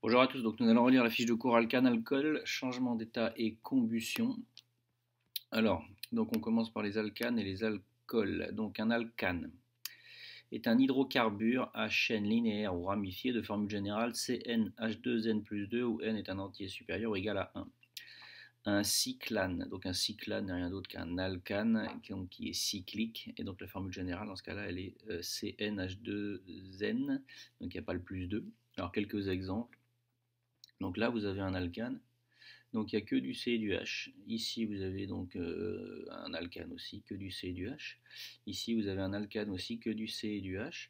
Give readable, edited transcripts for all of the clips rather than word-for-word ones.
Bonjour à tous, donc nous allons relire la fiche de cours alcane, alcool, changement d'état et combustion. Alors, donc on commence par les alcanes et les alcools. Donc un alcane est un hydrocarbure à chaîne linéaire ou ramifiée de formule générale CnH2n plus 2 où n est un entier supérieur ou égal à 1. Un cyclane, donc un cyclane n'est rien d'autre qu'un alcane qui est cyclique, et donc la formule générale dans ce cas-là elle est CnH2n, donc il n'y a pas le plus 2. Alors quelques exemples. Donc là, vous avez un alcane, donc il n'y a que du C et du H. Ici, vous avez donc un alcane aussi, que du C et du H. Ici, vous avez un alcane aussi, que du C et du H.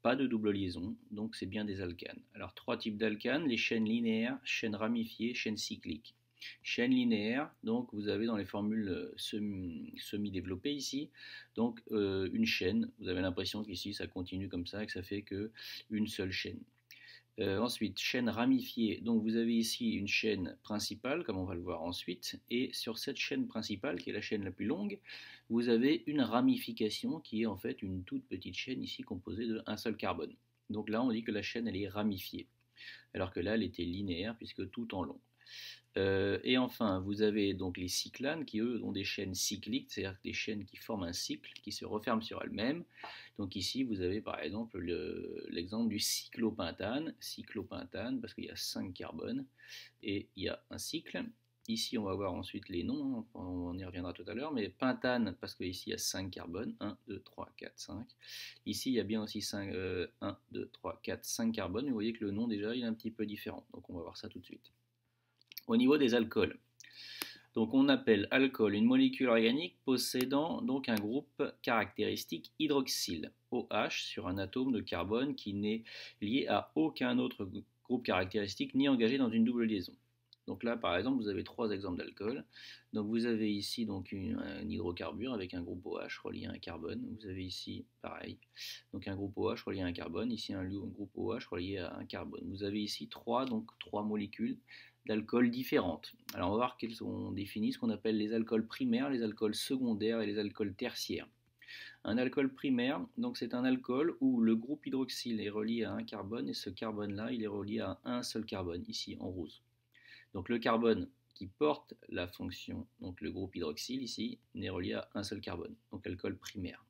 Pas de double liaison, donc c'est bien des alcanes. Alors, trois types d'alcanes, les chaînes linéaires, chaînes ramifiées, chaînes cycliques. Chaîne linéaire, donc vous avez dans les formules semi-développées ici, donc une chaîne, vous avez l'impression qu'ici ça continue comme ça et que ça fait qu'une seule chaîne. Ensuite, chaîne ramifiée, donc vous avez ici une chaîne principale, comme on va le voir ensuite, et sur cette chaîne principale, qui est la chaîne la plus longue, vous avez une ramification qui est en fait une toute petite chaîne ici composée d'un seul carbone. Donc là, on dit que la chaîne elle est ramifiée, alors que là, elle était linéaire puisque tout en long. Et enfin, vous avez donc les cyclanes qui, eux, ont des chaînes cycliques, c'est-à-dire des chaînes qui forment un cycle, qui se referment sur elles-mêmes. Donc ici, vous avez par exemple l'exemple du cyclopentane, parce qu'il y a 5 carbones et il y a un cycle. Ici, on va voir ensuite les noms, on y reviendra tout à l'heure, mais pentane, parce qu'ici, il y a 5 carbones, 1, 2, 3, 4, 5. Ici, il y a bien aussi 1, 2, 3, 4, 5 carbones, mais vous voyez que le nom, déjà, il est un petit peu différent. Donc, on va voir ça tout de suite. Au niveau des alcools, donc on appelle alcool une molécule organique possédant donc un groupe caractéristique hydroxyle, OH, sur un atome de carbone qui n'est lié à aucun autre groupe caractéristique ni engagé dans une double liaison. Donc là, par exemple, vous avez trois exemples d'alcool. Donc vous avez ici donc un hydrocarbure avec un groupe OH relié à un carbone. Vous avez ici, pareil, donc un groupe OH relié à un carbone. Ici un groupe OH relié à un carbone. Vous avez ici trois molécules d'alcool différentes. Alors on va voir qu'elles sont définies, ce qu'on appelle les alcools primaires, les alcools secondaires et les alcools tertiaires. Un alcool primaire, donc c'est un alcool où le groupe hydroxyle est relié à un carbone et ce carbone-là, il est relié à un seul carbone, ici en rose. Donc le carbone qui porte la fonction, donc le groupe hydroxyle ici, n'est relié à un seul carbone, donc alcool primaire.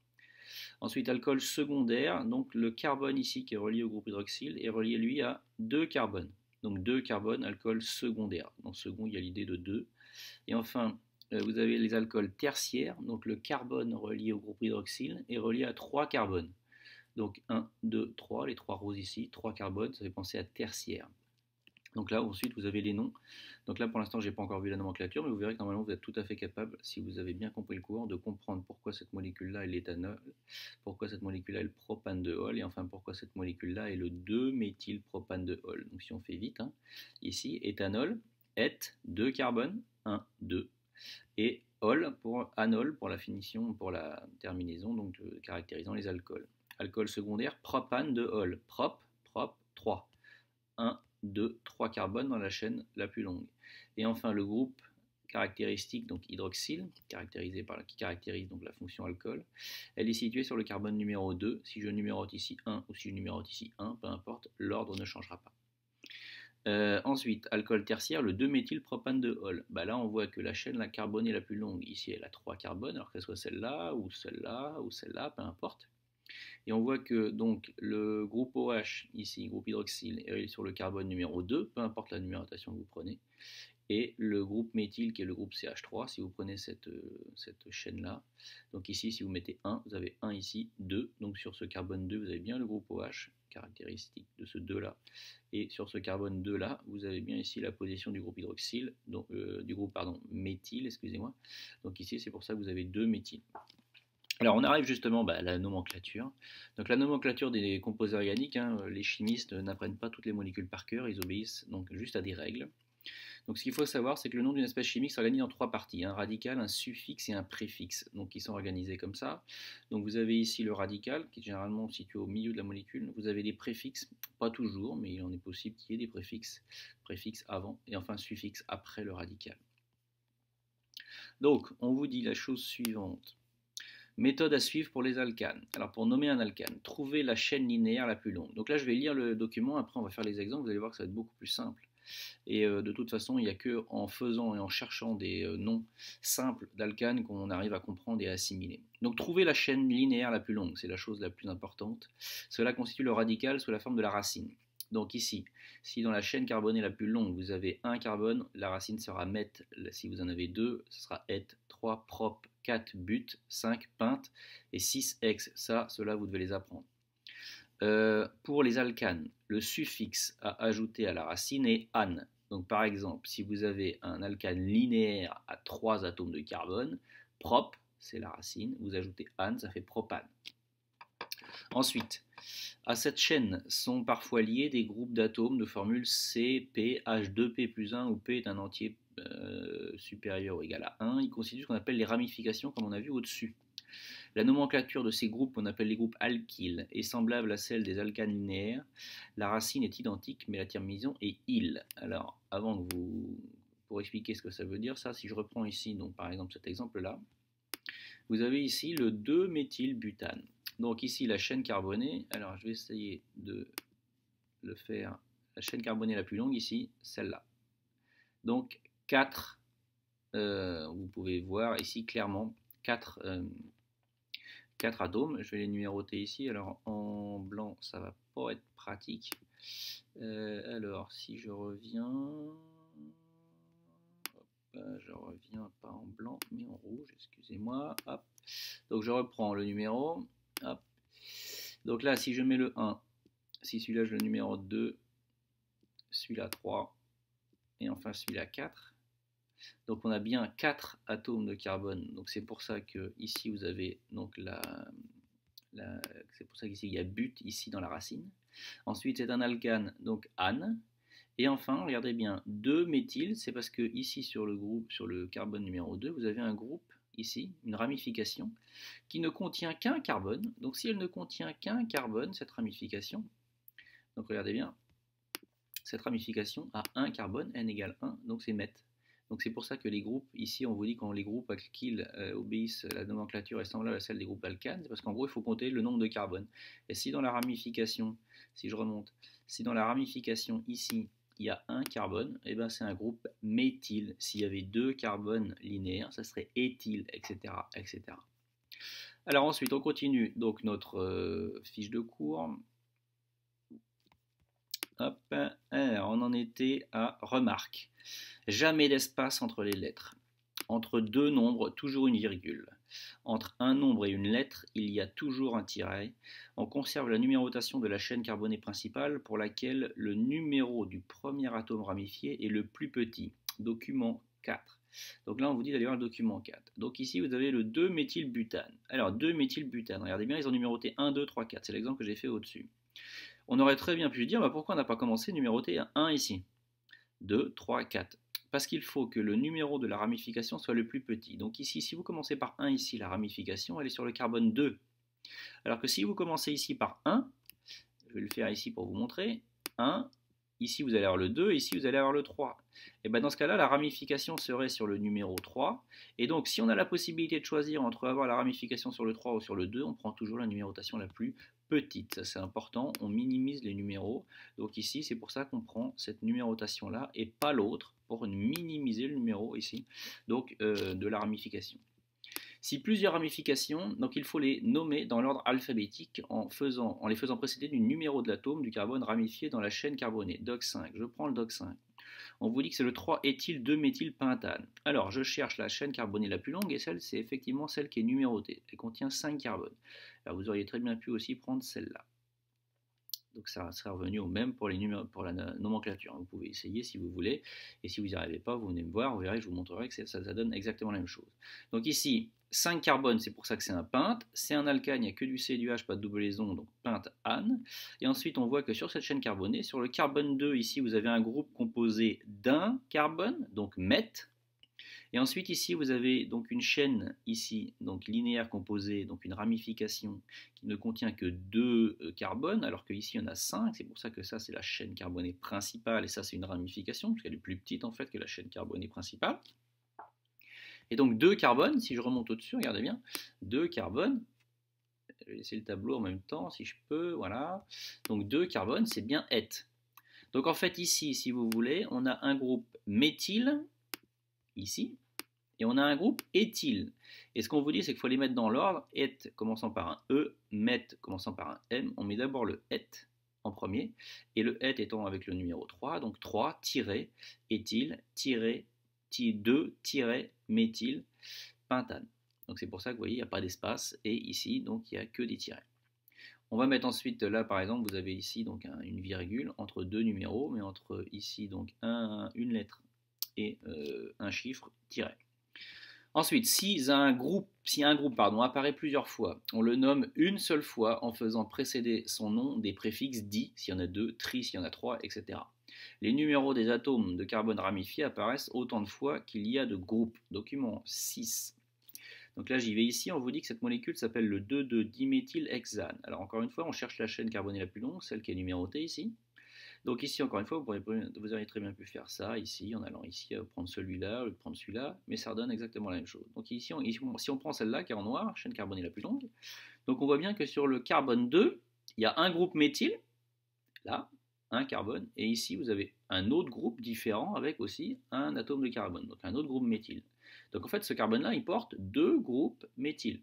Ensuite, alcool secondaire, donc le carbone ici qui est relié au groupe hydroxyle est relié lui à deux carbones. Donc deux carbones, alcool secondaire. Dans second, il y a l'idée de deux. Et enfin, vous avez les alcools tertiaires, donc le carbone relié au groupe hydroxyle est relié à trois carbones. Donc 1, 2, 3, les trois roses ici, trois carbones, ça fait penser à tertiaire. Donc là, ensuite, vous avez les noms. Donc là, pour l'instant, je n'ai pas encore vu la nomenclature, mais vous verrez que normalement, vous êtes tout à fait capable, si vous avez bien compris le cours, de comprendre pourquoi cette molécule-là est l'éthanol, pourquoi cette molécule-là est le propane de Hall, et enfin pourquoi cette molécule-là est le 2-méthylpropane de Hall. Donc si on fait vite, hein, ici, éthanol, et, 2 carbone, 1, 2, et Hall pour anol, pour la finition, pour la terminaison, donc caractérisant les alcools. Alcool secondaire, propane de Hall, prop, 3. 1, 2, 3 carbones dans la chaîne la plus longue. Et enfin, le groupe caractéristique, donc hydroxyle, qui caractérise donc la fonction alcool, elle est située sur le carbone numéro 2. Si je numérote ici 1 ou si je numérote ici 1, peu importe, l'ordre ne changera pas. Ensuite, alcool tertiaire, le 2-méthylpropane de Hall. Bah là, on voit que la chaîne carbonée la plus longue, ici, elle a 3 carbones, alors qu'elle soit celle-là, ou celle-là, ou celle-là, peu importe. Et on voit que donc le groupe OH, ici, groupe hydroxyle, est sur le carbone numéro 2, peu importe la numérotation que vous prenez. Et le groupe méthyle, qui est le groupe CH3, si vous prenez cette chaîne-là. Donc ici, si vous mettez 1, vous avez 1 ici, 2. Donc sur ce carbone 2, vous avez bien le groupe OH, caractéristique de ce 2-là. Et sur ce carbone 2-là, vous avez bien ici la position du groupe hydroxyle, donc, du groupe méthyle, excusez-moi. Donc ici, c'est pour ça que vous avez 2 méthyl. Alors on arrive justement à la nomenclature. Donc la nomenclature des composés organiques, hein, les chimistes n'apprennent pas toutes les molécules par cœur, ils obéissent donc juste à des règles. Donc ce qu'il faut savoir, c'est que le nom d'une espèce chimique s'organise en trois parties, un radical, un suffixe et un préfixe. Donc ils sont organisés comme ça. Donc vous avez ici le radical, qui est généralement situé au milieu de la molécule. Vous avez les préfixes, pas toujours, mais il en est possible qu'il y ait des préfixes avant, et enfin suffixe après le radical. Donc on vous dit la chose suivante. Méthode à suivre pour les alcanes. Alors pour nommer un alcane, trouver la chaîne linéaire la plus longue. Donc là je vais lire le document, après on va faire les exemples, vous allez voir que ça va être beaucoup plus simple. Et de toute façon, il n'y a que en faisant et en cherchant des noms simples d'alcanes qu'on arrive à comprendre et à assimiler. Donc trouver la chaîne linéaire la plus longue, c'est la chose la plus importante. Cela constitue le radical sous la forme de la racine. Donc ici, si dans la chaîne carbonée la plus longue, vous avez un carbone, la racine sera mètre. Si vous en avez deux, ce sera et, 3 prop, 4 but, 5 pinte et 6 ex. Cela, vous devez les apprendre. Pour les alcanes, le suffixe à ajouter à la racine est -ane. Donc par exemple, si vous avez un alcane linéaire à 3 atomes de carbone, prop, c'est la racine, vous ajoutez -ane, ça fait propane. Ensuite, à cette chaîne sont parfois liés des groupes d'atomes de formule C, P, H2P plus 1 où P est un entier supérieur ou égal à 1. Ils constituent ce qu'on appelle les ramifications comme on a vu au-dessus. La nomenclature de ces groupes, qu'on appelle les groupes alkyles, est semblable à celle des alcanes linéaires. La racine est identique, mais la terminaison est -il. Alors, pour expliquer ce que ça veut dire, si je reprends ici, donc par exemple cet exemple-là, vous avez ici le 2-méthylbutane. Donc ici la chaîne carbonée, alors je vais essayer de le faire, la chaîne carbonée la plus longue ici, celle-là. Donc 4, vous pouvez voir ici clairement 4 atomes, je vais les numéroter ici, alors en blanc ça va pas être pratique. Alors si je reviens, je reviens pas en blanc mais en rouge, excusez-moi, hop. Donc je reprends le numéro, hop. Donc là si je mets le 1, si celui-là je le numéro 2, celui-là 3, et enfin celui-là 4. Donc on a bien 4 atomes de carbone, donc c'est pour ça que ici vous avez donc c'est pour ça qu'ici il y a but ici dans la racine. Ensuite c'est un alcane, donc ane. Et enfin, regardez bien, 2-méthyl, c'est parce que ici sur le carbone numéro 2, vous avez un groupe ici, une ramification, qui ne contient qu'un carbone. Donc si elle ne contient qu'un carbone, cette ramification, donc regardez bien, cette ramification a un carbone, n égale 1, donc c'est meth. Donc c'est pour ça que les groupes, ici on vous dit quand les groupes alkyles obéissent, la nomenclature est semblable à celle des groupes alcanes, c'est parce qu'en gros il faut compter le nombre de carbone. Et si dans la ramification, si je remonte, si dans la ramification ici il y a un carbone, et ben c'est un groupe méthyle. S'il y avait 2 carbones linéaires, ça serait éthyle, etc., etc. Alors ensuite on continue donc notre fiche de cours. Hop, alors on en était à remarque. Jamais d'espace entre les lettres. Entre deux nombres, toujours une virgule. Entre un nombre et une lettre, il y a toujours un tiret. On conserve la numérotation de la chaîne carbonée principale pour laquelle le numéro du premier atome ramifié est le plus petit. Document 4. Donc là, on vous dit d'aller voir le document 4. Donc ici, vous avez le 2-méthylbutane. Alors, 2-méthylbutane, regardez bien, ils ont numéroté 1, 2, 3, 4. C'est l'exemple que j'ai fait au-dessus. On aurait très bien pu dire, pourquoi on n'a pas commencé à numéroter 1 ici 2, 3, 4. Parce qu'il faut que le numéro de la ramification soit le plus petit. Donc ici, si vous commencez par 1 ici, la ramification, elle est sur le carbone 2. Alors que si vous commencez ici par 1, je vais le faire ici pour vous montrer, 1, ici vous allez avoir le 2, ici vous allez avoir le 3. Et bien dans ce cas-là, la ramification serait sur le numéro 3. Et donc si on a la possibilité de choisir entre avoir la ramification sur le 3 ou sur le 2, on prend toujours la numérotation la plus petite. Ça c'est important, on minimise les numéros. Donc ici c'est pour ça qu'on prend cette numérotation là et pas l'autre pour minimiser le numéro ici donc de la ramification. Si plusieurs ramifications, donc il faut les nommer dans l'ordre alphabétique en les faisant précéder du numéro de l'atome du carbone ramifié dans la chaîne carbonée. Doc 5, je prends le doc 5. On vous dit que c'est le 3-éthyl-2-méthylpentane. Alors je cherche la chaîne carbonée la plus longue et c'est effectivement celle qui est numérotée. Elle contient 5 carbones. Alors vous auriez très bien pu aussi prendre celle-là. Donc ça serait revenu au même pour la nomenclature. Vous pouvez essayer si vous voulez. Et si vous n'y arrivez pas, vous venez me voir, vous verrez, je vous montrerai que ça donne exactement la même chose. Donc ici, 5 carbones, c'est pour ça que c'est un pente. C'est un alcane, il n'y a que du C et du H, pas de double liaison, donc pente-ane. Et ensuite, on voit que sur cette chaîne carbonée, sur le carbone 2, ici, vous avez un groupe composé d'un carbone, donc meth. Et ensuite ici vous avez donc une chaîne ici donc linéaire composée, donc une ramification qui ne contient que 2 carbones, alors qu'ici il y en a 5, c'est pour ça que ça c'est la chaîne carbonée principale et ça c'est une ramification, puisqu'elle est plus petite en fait que la chaîne carbonée principale. Et donc 2 carbone, si je remonte au-dessus, regardez bien, 2 carbone, je vais laisser le tableau en même temps si je peux, voilà. Donc 2 carbone, c'est bien et. Donc en fait ici, si vous voulez, on a un groupe méthyle, ici, et on a un groupe éthyle. Et ce qu'on vous dit, c'est qu'il faut les mettre dans l'ordre, et commençant par un E, met commençant par un M, on met d'abord le et en premier, et le et étant avec le numéro 3, donc 3, éthyle, 2, méthyle, pentane. Donc c'est pour ça que vous voyez, il n'y a pas d'espace, et ici, donc il n'y a que des tirets. On va mettre ensuite, là par exemple, vous avez ici donc une virgule entre deux numéros, mais entre ici donc une lettre et un chiffre tiré. Ensuite, si un groupe apparaît plusieurs fois, on le nomme une seule fois en faisant précéder son nom des préfixes di, s'il y en a 2, tri, s'il y en a 3, etc. Les numéros des atomes de carbone ramifiés apparaissent autant de fois qu'il y a de groupes. Document 6. Donc là, j'y vais ici, on vous dit que cette molécule s'appelle le 2,2-diméthylhexane. Alors encore une fois, on cherche la chaîne carbonée la plus longue, celle qui est numérotée ici. Donc ici, encore une fois, vous auriez très bien pu faire ça, ici, en allant ici, prendre celui-là, prendre celui-là, mais ça redonne exactement la même chose. Donc ici, si on prend celle-là, qui est en noir, chaîne carbonée la plus longue, donc on voit bien que sur le carbone 2, il y a un groupe méthyle, là, un carbone, et ici, vous avez un autre groupe différent avec aussi un atome de carbone, donc un autre groupe méthyle. Donc en fait, ce carbone-là, il porte deux groupes méthyle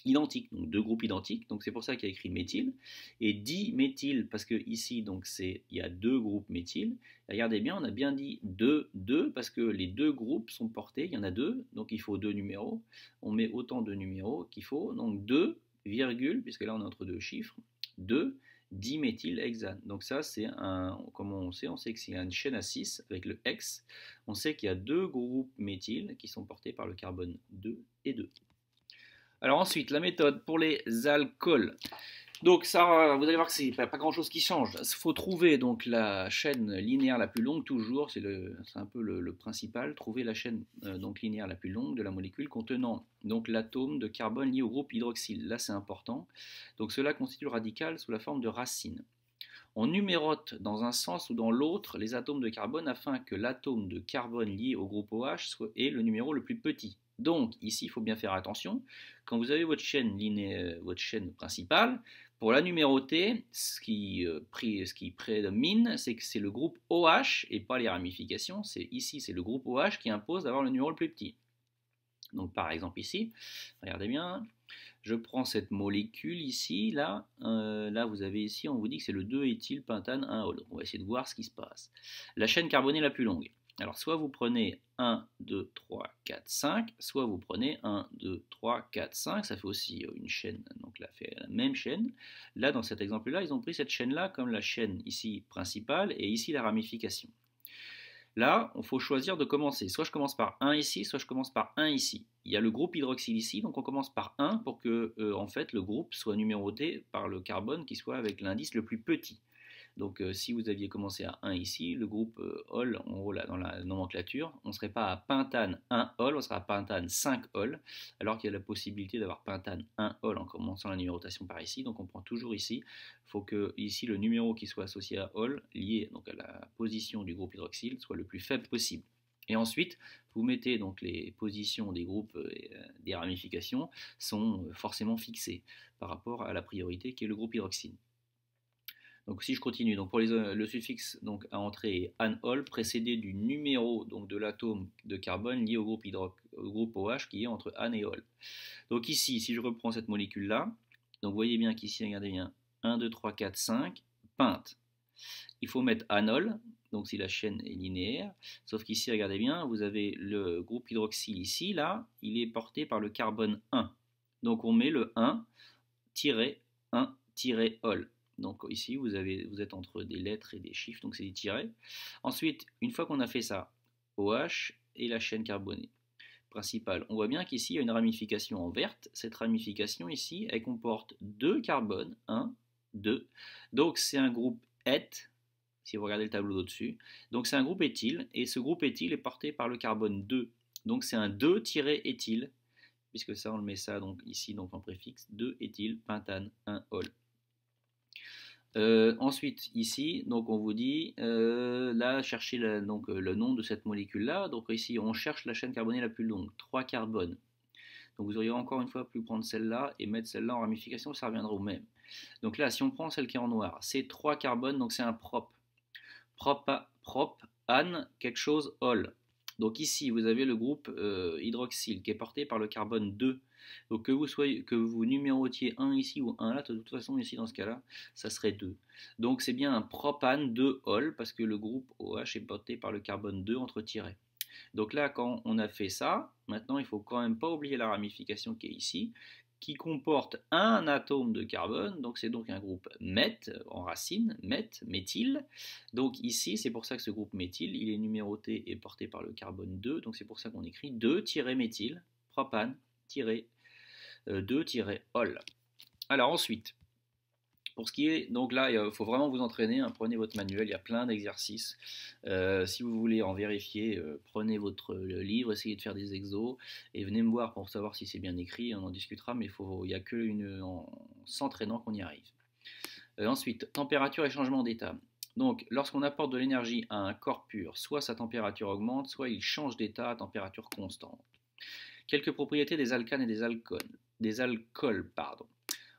identiques, donc deux groupes identiques, donc c'est pour ça qu'il y a écrit méthyle, et diméthyle, parce que ici, donc il y a deux groupes méthyle. Regardez bien, on a bien dit 2, 2, parce que les deux groupes sont portés, il y en a deux, donc il faut deux numéros, on met autant de numéros qu'il faut, donc 2, virgule, puisque là on est entre deux chiffres, 2, diméthylhexane. Donc ça, c'est comment on sait que c'est une chaîne à 6 avec le X. On sait qu'il y a deux groupes méthyle qui sont portés par le carbone 2 et 2. Alors ensuite, la méthode pour les alcools. Donc ça, vous allez voir que c'est pas grand chose qui change. Il faut trouver donc la chaîne linéaire la plus longue toujours, c'est un peu le principal. Trouver la chaîne donc linéaire la plus longue de la molécule contenant donc l'atome de carbone lié au groupe hydroxyle. Là c'est important. Donc cela constitue le radical sous la forme de racine. On numérote dans un sens ou dans l'autre les atomes de carbone afin que l'atome de carbone lié au groupe OH ait le numéro le plus petit. Donc ici il faut bien faire attention. Quand vous avez votre chaîne principale, pour la numéroter, ce qui prédomine, c'est que c'est le groupe OH et pas les ramifications. Ici, c'est le groupe OH qui impose d'avoir le numéro le plus petit. Donc par exemple ici, regardez bien, je prends cette molécule ici, là vous avez ici, on vous dit que c'est le 2-éthylpentane 1-ol. On va essayer de voir ce qui se passe. La chaîne carbonée la plus longue. Alors soit vous prenez 1, 2, 3, 4, 5, soit vous prenez 1, 2, 3, 4, 5, ça fait aussi une chaîne, donc là fait la même chaîne. Là dans cet exemple-là, ils ont pris cette chaîne-là comme la chaîne ici principale et ici la ramification. Là, il faut choisir de commencer. Soit je commence par 1 ici, soit je commence par 1 ici. Il y a le groupe hydroxyle ici, donc on commence par 1 pour que en fait, le groupe soit numéroté par le carbone qui soit avec l'indice le plus petit. Donc si vous aviez commencé à 1 ici, le groupe ol, en haut là, dans la nomenclature, on ne serait pas à pentane 1-ol, on serait à pentane 5-ol, alors qu'il y a la possibilité d'avoir pentane 1-ol en commençant la numérotation par ici, donc on prend toujours ici. Il faut que ici le numéro qui soit associé à ol, lié donc à la position du groupe hydroxyle, soit le plus faible possible. Et ensuite, vous mettez donc les positions des groupes et des ramifications sont forcément fixées par rapport à la priorité qui est le groupe hydroxyle. Donc si je continue, donc pour le suffixe donc à entrer est an-ol précédé du numéro donc de l'atome de carbone lié au groupe OH qui est entre an et ol. Donc ici, si je reprends cette molécule là, donc vous voyez bien qu'ici, regardez bien, 1, 2, 3, 4, 5, pente. Il faut mettre anol, donc si la chaîne est linéaire, sauf qu'ici, regardez bien, vous avez le groupe hydroxyle ici, là, il est porté par le carbone 1. Donc on met le 1-1-ol. Donc ici, vous êtes entre des lettres et des chiffres, donc c'est des tirets. Ensuite, une fois qu'on a fait ça, OH et la chaîne carbonée principale, on voit bien qu'ici, il y a une ramification en verte. Cette ramification ici, elle comporte deux carbones, 1, 2. Donc c'est un groupe et, si vous regardez le tableau d'au-dessus. Donc c'est un groupe éthyle, et ce groupe éthyle est porté par le carbone 2. Donc c'est un 2-éthyle, puisque ça, on le met ça donc ici donc en préfixe, 2-éthylpentane 1-ol. Ensuite, ici, donc on vous dit, là, cherchez donc, le nom de cette molécule-là. Donc ici, on cherche la chaîne carbonée la plus longue, 3 carbones. Donc vous auriez encore une fois pu prendre celle-là et mettre celle-là en ramification, ça reviendra au même. Donc là, si on prend celle qui est en noir, c'est 3 carbones, donc c'est un prop. Prop, an, quelque chose, ol. Donc ici, vous avez le groupe hydroxyle qui est porté par le carbone 2. Donc que vous numérotiez 1 ici ou 1 là, de toute façon ici dans ce cas-là, ça serait 2. Donc c'est bien un propane 2-ol parce que le groupe OH est porté par le carbone 2 entre tirets. Donc là, quand on a fait ça, maintenant il ne faut quand même pas oublier la ramification qui est ici, qui comporte un atome de carbone, donc c'est donc un groupe meth en racine, méthyle. Donc ici, c'est pour ça que ce groupe méthyle, il est numéroté et porté par le carbone 2, donc c'est pour ça qu'on écrit 2-méthyle, propane-2-ol. Alors ensuite, pour ce qui est, donc là, il faut vraiment vous entraîner, hein, prenez votre manuel, il y a plein d'exercices. Si vous voulez en vérifier, prenez votre livre, essayez de faire des exos et venez me voir pour savoir si c'est bien écrit, on en discutera, mais il n'y a que en s'entraînant qu'on y arrive. Ensuite, température et changement d'état. Donc, lorsqu'on apporte de l'énergie à un corps pur, soit sa température augmente, soit il change d'état à température constante. Quelques propriétés des alcanes et des alcools.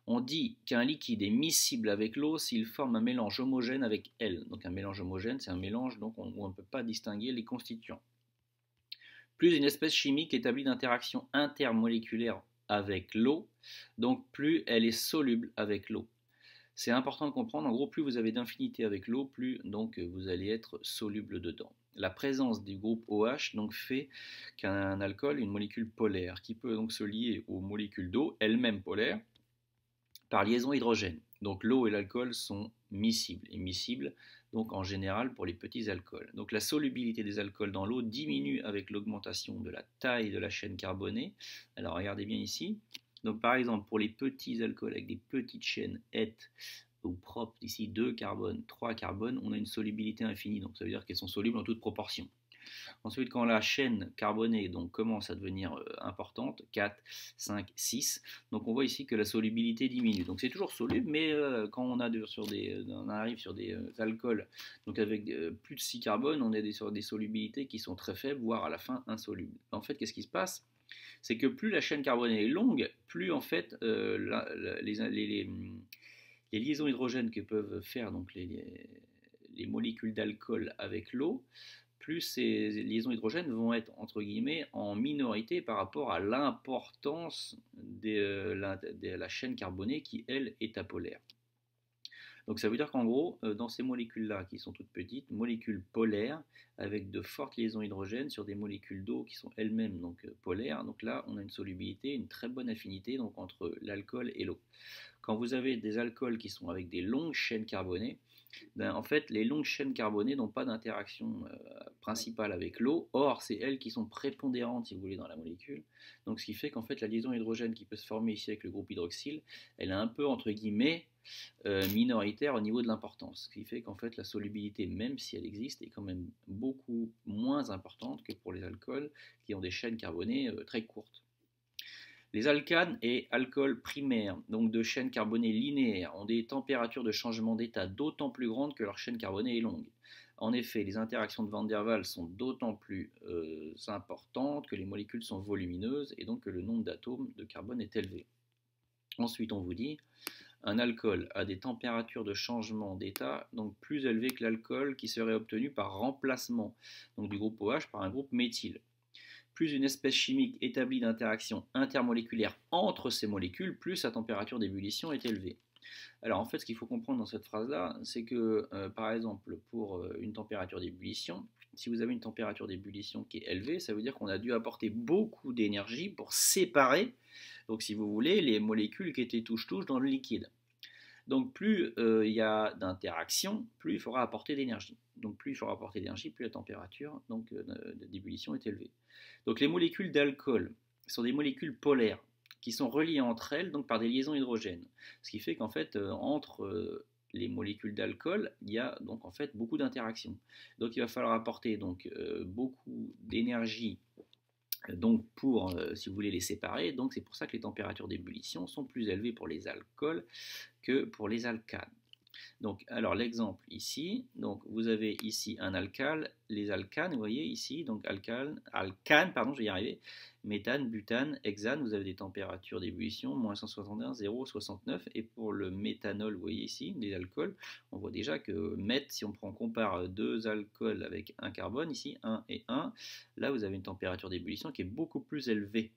On dit qu'un liquide est miscible avec l'eau s'il forme un mélange homogène avec elle. Donc un mélange homogène, c'est un mélange donc, où on ne peut pas distinguer les constituants. Plus une espèce chimique établie d'interaction intermoléculaire avec l'eau, donc plus elle est soluble avec l'eau. C'est important de comprendre, en gros, plus vous avez d'infinité avec l'eau, plus donc vous allez être soluble dedans. La présence du groupe OH donc fait qu'un alcool, une molécule polaire, qui peut donc se lier aux molécules d'eau, elles-mêmes polaires, par liaison hydrogène. Donc l'eau et l'alcool sont miscibles, et miscibles donc en général pour les petits alcools. Donc la solubilité des alcools dans l'eau diminue avec l'augmentation de la taille de la chaîne carbonée. Alors regardez bien ici. Donc par exemple pour les petits alcools avec des petites chaînes et ou propres, ici 2 carbones, 3 carbones, on a une solubilité infinie. Donc ça veut dire qu'elles sont solubles en toute proportion. Ensuite, quand la chaîne carbonée donc, commence à devenir importante, 4, 5, 6, donc on voit ici que la solubilité diminue. Donc c'est toujours soluble, mais quand on arrive sur des alcools donc avec plus de 6 carbones, on est sur des solubilités qui sont très faibles, voire à la fin insolubles. En fait, qu'est-ce qui se passe? C'est que plus la chaîne carbonée est longue, plus en fait les liaisons hydrogènes que peuvent faire donc, les molécules d'alcool avec l'eau, plus ces liaisons hydrogènes vont être entre guillemets en minorité par rapport à l'importance de la chaîne carbonée qui elle est apolaire. Donc ça veut dire qu'en gros, dans ces molécules-là qui sont toutes petites, molécules polaires avec de fortes liaisons hydrogènes sur des molécules d'eau qui sont elles-mêmes donc polaires, donc là on a une solubilité, une très bonne affinité donc entre l'alcool et l'eau. Quand vous avez des alcools qui sont avec des longues chaînes carbonées, ben, en fait, les longues chaînes carbonées n'ont pas d'interaction principale avec l'eau. Or, c'est elles qui sont prépondérantes, si vous voulez, dans la molécule. Donc, ce qui fait qu'en fait, la liaison hydrogène qui peut se former ici avec le groupe hydroxyle, elle est un peu, entre guillemets, minoritaire au niveau de l'importance. Ce qui fait qu'en fait, la solubilité, même si elle existe, est quand même beaucoup moins importante que pour les alcools qui ont des chaînes carbonées très courtes. Les alcanes et alcools primaires, donc de chaînes carbonées linéaires, ont des températures de changement d'état d'autant plus grandes que leur chaîne carbonée est longue. En effet, les interactions de Van der Waals sont d'autant plus importantes que les molécules sont volumineuses et donc que le nombre d'atomes de carbone est élevé. Ensuite, on vous dit, un alcool a des températures de changement d'état donc plus élevées que l'alcool qui serait obtenu par remplacement donc du groupe OH par un groupe méthyle. Plus une espèce chimique établie d'interaction intermoléculaire entre ces molécules, plus sa température d'ébullition est élevée. Alors en fait, ce qu'il faut comprendre dans cette phrase-là, c'est que par exemple, pour une température d'ébullition, si vous avez une température d'ébullition qui est élevée, ça veut dire qu'on a dû apporter beaucoup d'énergie pour séparer, donc si vous voulez, les molécules qui étaient touche-touche dans le liquide. Donc plus il y a d'interaction, plus il faudra apporter d'énergie. Donc plus il faudra apporter d'énergie, plus la température d'ébullition est élevée. Donc les molécules d'alcool sont des molécules polaires qui sont reliées entre elles donc par des liaisons hydrogènes. Ce qui fait qu'en fait entre les molécules d'alcool, il y a donc en fait beaucoup d'interactions. Donc il va falloir apporter donc beaucoup d'énergie donc pour, si vous voulez, les séparer. Donc c'est pour ça que les températures d'ébullition sont plus élevées pour les alcools que pour les alcanes. Donc, alors l'exemple ici, donc vous avez ici un alcale, les alcanes, vous voyez ici, donc alcane, pardon, je vais y arriver, méthane, butane, hexane, vous avez des températures d'ébullition, moins 161, 0, 69, et pour le méthanol, vous voyez ici, des alcools, on voit déjà que si on compare deux alcools avec un carbone, ici 1 et 1, là vous avez une température d'ébullition qui est beaucoup plus élevée.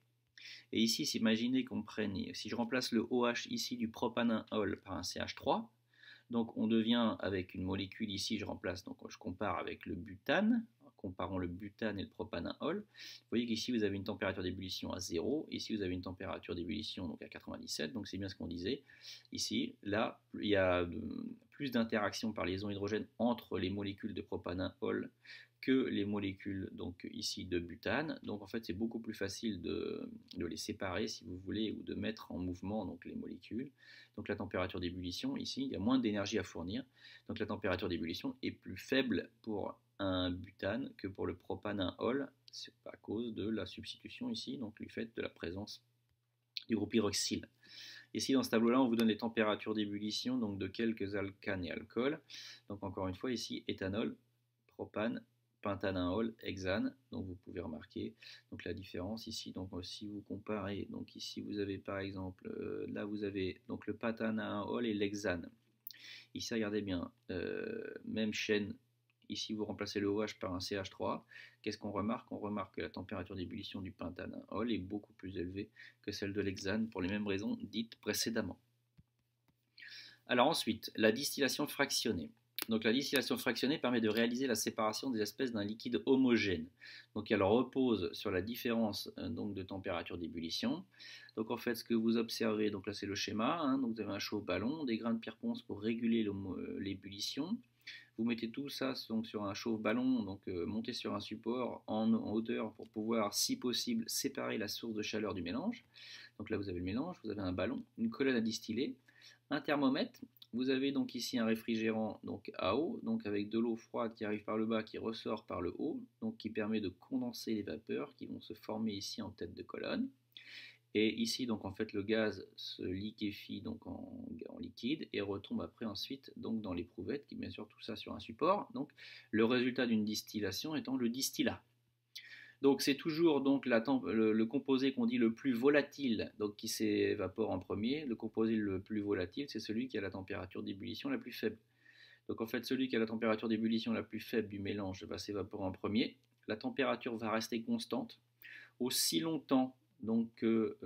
Et ici, imaginez qu'on prenne, si je remplace le OH ici du propanol par un CH3, donc on devient avec une molécule ici, je remplace, donc je compare avec le butane, comparons le butane et le propanol. Vous voyez qu'ici vous avez une température d'ébullition à 0, ici vous avez une température d'ébullition donc à 97, donc c'est bien ce qu'on disait. Ici, là, il y a plus d'interactions par liaison hydrogène entre les molécules de propanol que les molécules donc ici de butane. Donc en fait c'est beaucoup plus facile de les séparer si vous voulez ou de mettre en mouvement donc les molécules. Donc la température d'ébullition ici, il y a moins d'énergie à fournir. Donc la température d'ébullition est plus faible pour un butane que pour le propanol. C'est à cause de la substitution ici, donc du fait de la présence du groupe hydroxyle. Ici, dans ce tableau-là, on vous donne les températures d'ébullition donc de quelques alcanes et alcools. Donc encore une fois, ici, éthanol, propane, pentanol, hexane. Donc vous pouvez remarquer donc la différence ici. Donc si vous comparez, donc ici vous avez par exemple, là vous avez donc le pentanol et l'hexane. Ici, regardez bien, même chaîne. Ici, vous remplacez le OH par un CH3. Qu'est-ce qu'on remarque? On remarque que la température d'ébullition du pentanol est beaucoup plus élevée que celle de l'hexane pour les mêmes raisons dites précédemment. Alors ensuite, la distillation fractionnée. Donc la distillation fractionnée permet de réaliser la séparation des espèces d'un liquide homogène. Donc elle repose sur la différence donc, de température d'ébullition. Donc en fait ce que vous observez, donc là c'est le schéma, hein, donc vous avez un chauffe ballon, des grains de pierre ponce pour réguler l'ébullition. Vous mettez tout ça donc, sur un chauffe ballon, donc monté sur un support en hauteur pour pouvoir, si possible, séparer la source de chaleur du mélange. Donc là vous avez le mélange, vous avez un ballon, une colonne à distiller, un thermomètre. Vous avez donc ici un réfrigérant donc à eau, donc avec de l'eau froide qui arrive par le bas, qui ressort par le haut, donc qui permet de condenser les vapeurs qui vont se former ici en tête de colonne. Et ici, donc en fait, le gaz se liquéfie donc en liquide et retombe après ensuite donc dans l'éprouvette, qui bien sûr tout ça sur un support. Donc le résultat d'une distillation étant le distillat. Donc c'est toujours donc le composé qu'on dit le plus volatile, donc qui s'évapore en premier. Le composé le plus volatile, c'est celui qui a la température d'ébullition la plus faible. Donc en fait, celui qui a la température d'ébullition la plus faible du mélange va s'évaporer en premier. La température va rester constante aussi longtemps donc que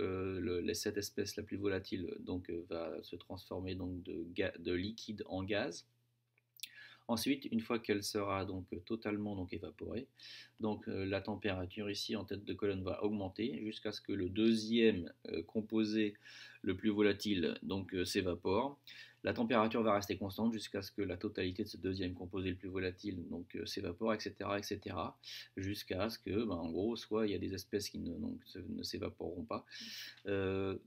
cette espèce la plus volatile donc, va se transformer donc, de liquide en gaz. Ensuite, une fois qu'elle sera donc totalement donc évaporée, donc la température ici en tête de colonne va augmenter jusqu'à ce que le deuxième composé le plus volatile donc s'évapore. La température va rester constante jusqu'à ce que la totalité de ce deuxième composé le plus volatile donc s'évapore, etc., etc., jusqu'à ce que, en gros, soit il y a des espèces qui ne s'évaporeront pas,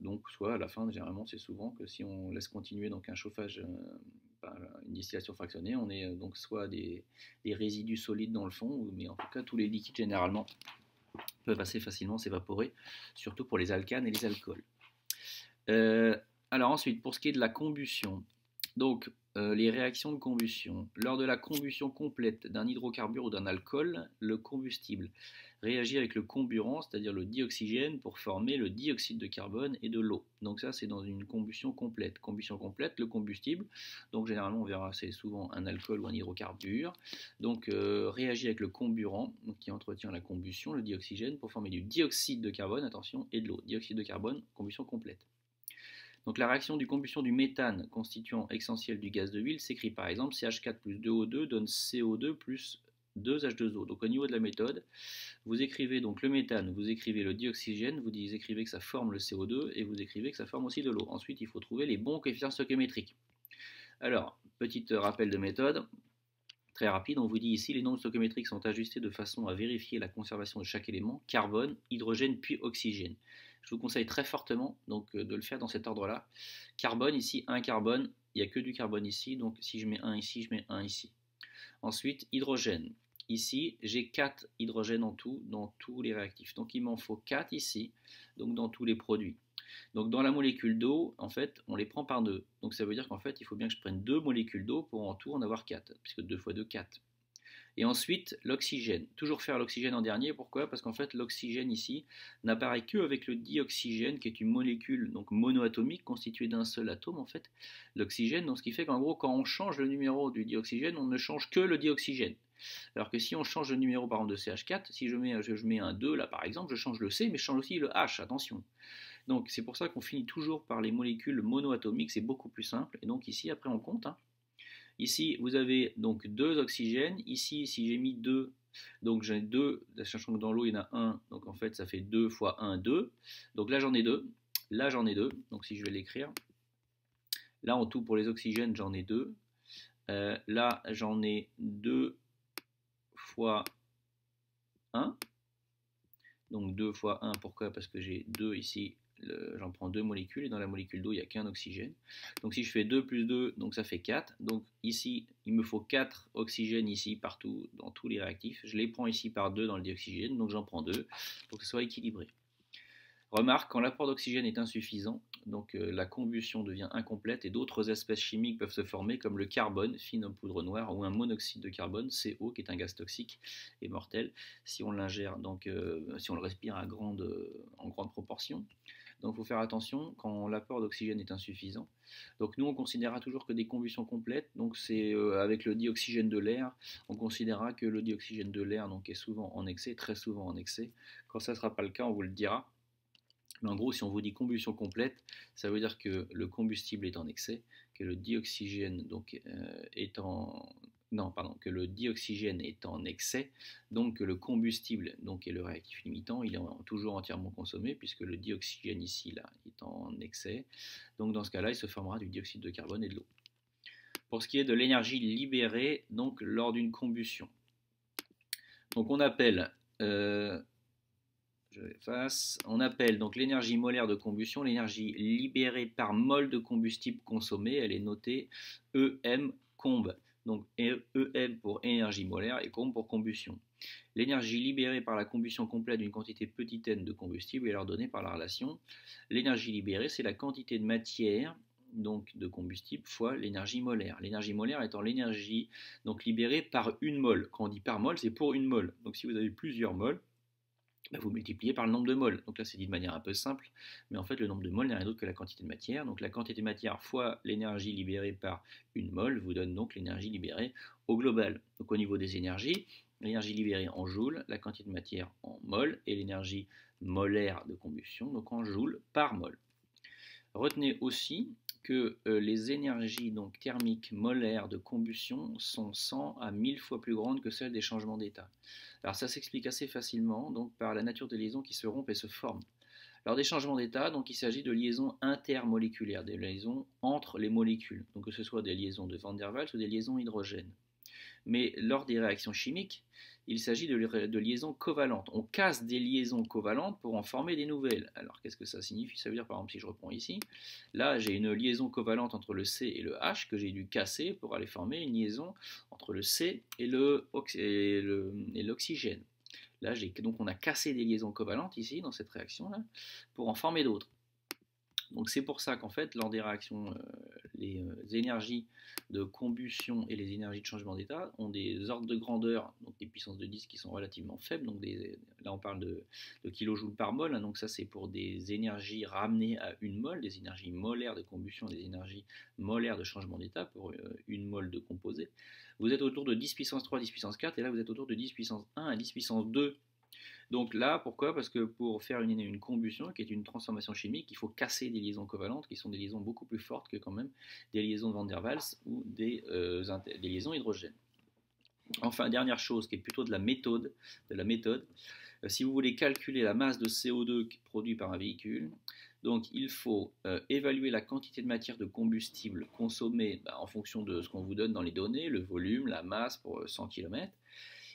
donc soit à la fin, généralement, c'est souvent que si on laisse continuer donc un chauffage une distillation fractionnée, on est donc soit des résidus solides dans le fond, mais en tout cas tous les liquides généralement peuvent assez facilement s'évaporer, surtout pour les alcanes et les alcools. Alors ensuite, pour ce qui est de la combustion, donc les réactions de combustion. Lors de la combustion complète d'un hydrocarbure ou d'un alcool, le combustible réagit avec le comburant, c'est-à-dire le dioxygène, pour former le dioxyde de carbone et de l'eau. Donc ça, c'est dans une combustion complète. Combustion complète, le combustible, donc généralement on verra c'est souvent un alcool ou un hydrocarbure, donc réagit avec le comburant, donc, qui entretient la combustion, le dioxygène, pour former du dioxyde de carbone, attention, et de l'eau. Dioxyde de carbone, combustion complète. Donc la réaction du combustion du méthane, constituant essentiel du gaz de huile, s'écrit par exemple CH4 plus 2O2 donne CO2 plus 2H2O. Donc au niveau de la méthode, vous écrivez donc le méthane, vous écrivez le dioxygène, vous écrivez que ça forme le CO2 et vous écrivez que ça forme aussi de l'eau. Ensuite, il faut trouver les bons coefficients stoichiométriques. Alors, petit rappel de méthode, très rapide, on vous dit ici les nombres stoichiométriques sont ajustés de façon à vérifier la conservation de chaque élément, carbone, hydrogène puis oxygène. Je vous conseille très fortement donc, de le faire dans cet ordre-là. Carbone, ici, 1 carbone, il n'y a que du carbone ici, donc si je mets 1 ici, je mets 1 ici. Ensuite, hydrogène. Ici, j'ai 4 hydrogènes en tout dans tous les réactifs. Donc il m'en faut 4 ici, donc dans tous les produits. Donc dans la molécule d'eau, en fait, on les prend par 2. Donc ça veut dire qu'en fait, il faut bien que je prenne 2 molécules d'eau pour en tout en avoir 4, puisque 2 fois 2, 4. Et ensuite, l'oxygène. Toujours faire l'oxygène en dernier. Pourquoi? Parce qu'en fait, l'oxygène ici n'apparaît qu'avec le dioxygène, qui est une molécule donc monoatomique constituée d'un seul atome, en fait, l'oxygène. Donc ce qui fait qu'en gros, quand on change le numéro du dioxygène, on ne change que le dioxygène. Alors que si on change le numéro par exemple de CH4, si je mets un 2 là par exemple, je change le C, mais je change aussi le H, attention. Donc c'est pour ça qu'on finit toujours par les molécules monoatomiques, c'est beaucoup plus simple. Et donc ici, après on compte, hein. Ici, vous avez donc 2 oxygènes. Ici, si j'ai mis 2, donc j'ai 2, sachant que dans l'eau, il y en a 1, donc en fait, ça fait 2 fois 1, 2. Donc là, j'en ai 2. Là, j'en ai 2. Donc si je vais l'écrire, là, en tout, pour les oxygènes, j'en ai 2. Là, j'en ai 2 fois 1. Donc 2 fois 1, pourquoi? Parce que j'ai 2 ici. J'en prends 2 molécules et dans la molécule d'eau il n'y a qu'un oxygène. Donc si je fais 2 plus 2, donc ça fait 4. Donc ici il me faut 4 oxygènes ici partout dans tous les réactifs. Je les prends ici par 2 dans le dioxygène, donc j'en prends 2 pour que ce soit équilibré. Remarque, quand l'apport d'oxygène est insuffisant, donc la combustion devient incomplète et d'autres espèces chimiques peuvent se former comme le carbone, fine en poudre noire, ou un monoxyde de carbone, CO, qui est un gaz toxique et mortel si on l'ingère, donc si on le respire en grande proportion. Donc il faut faire attention quand l'apport d'oxygène est insuffisant. Donc nous on considérera toujours que des combustions complètes, donc c'est avec le dioxygène de l'air, on considérera que le dioxygène de l'air donc, est souvent en excès, très souvent en excès. Quand ça ne sera pas le cas, on vous le dira. Mais en gros, si on vous dit combustion complète, ça veut dire que le combustible est en excès, que le dioxygène donc, que le dioxygène est en excès, donc que le combustible donc, est le réactif limitant, il est toujours entièrement consommé, puisque le dioxygène ici là, est en excès. Donc dans ce cas-là, il se formera du dioxyde de carbone et de l'eau. Pour ce qui est de l'énergie libérée donc, lors d'une combustion, donc on appelle... on appelle donc l'énergie molaire de combustion l'énergie libérée par mol de combustible consommé. Elle est notée EM comb. Donc EM pour énergie molaire et comb pour combustion. L'énergie libérée par la combustion complète d'une quantité petite n de combustible est alors donnée par la relation. L'énergie libérée, c'est la quantité de matière donc de combustible fois l'énergie molaire. L'énergie molaire étant l'énergie donc libérée par une mole. Quand on dit par mole, c'est pour une mole. Donc si vous avez plusieurs moles, vous multipliez par le nombre de moles. Donc là, c'est dit de manière un peu simple, mais en fait, le nombre de moles n'est rien d'autre que la quantité de matière. Donc la quantité de matière fois l'énergie libérée par une mole vous donne donc l'énergie libérée au global. Donc au niveau des énergies, l'énergie libérée en joules, la quantité de matière en mol, et l'énergie molaire de combustion, donc en joules par mol. Retenez aussi que les énergies donc, thermiques molaires de combustion sont 100 à 1000 fois plus grandes que celles des changements d'état. Alors ça s'explique assez facilement donc, par la nature des liaisons qui se rompent et se forment. Lors des changements d'état, donc, il s'agit de liaisons intermoléculaires, des liaisons entre les molécules, donc que ce soit des liaisons de Van der Waals ou des liaisons hydrogènes. Mais lors des réactions chimiques, il s'agit de liaisons covalentes. On casse des liaisons covalentes pour en former des nouvelles. Alors qu'est-ce que ça signifie? Ça veut dire par exemple si je reprends ici, là j'ai une liaison covalente entre le C et le H que j'ai dû casser pour aller former une liaison entre le C et l'oxygène. Là donc on a cassé des liaisons covalentes ici dans cette réaction là pour en former d'autres. Donc c'est pour ça qu'en fait, lors des réactions, les énergies de combustion et les énergies de changement d'état ont des ordres de grandeur, donc des puissances de 10 qui sont relativement faibles. Donc là on parle de kilojoules par mol, hein, donc ça c'est pour des énergies ramenées à une mol, des énergies molaires de combustion, des énergies molaires de changement d'état pour une mol de composé. Vous êtes autour de 10 puissance 3, 10 puissance 4, et là vous êtes autour de 10 puissance 1 à 10 puissance 2. Donc là, pourquoi? Parce que pour faire une combustion, qui est une transformation chimique, il faut casser des liaisons covalentes, qui sont des liaisons beaucoup plus fortes que quand même des liaisons de Van der Waals ou des liaisons hydrogènes. Enfin, dernière chose, qui est plutôt de la méthode, si vous voulez calculer la masse de CO2 produite par un véhicule, donc il faut évaluer la quantité de matière de combustible consommée en fonction de ce qu'on vous donne dans les données, le volume, la masse pour 100 km.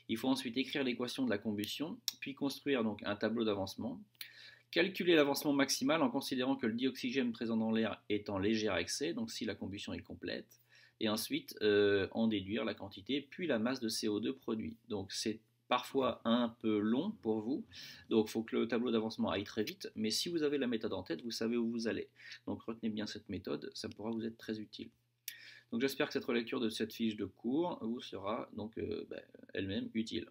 Il faut ensuite écrire l'équation de la combustion, puis construire donc un tableau d'avancement, calculer l'avancement maximal en considérant que le dioxygène présent dans l'air est en léger excès, donc si la combustion est complète, et ensuite en déduire la quantité puis la masse de CO2 produit. Donc c'est parfois un peu long pour vous, donc il faut que le tableau d'avancement aille très vite, mais si vous avez la méthode en tête, vous savez où vous allez. Donc retenez bien cette méthode, ça pourra vous être très utile. Donc j'espère que cette relecture de cette fiche de cours vous sera donc elle-même utile.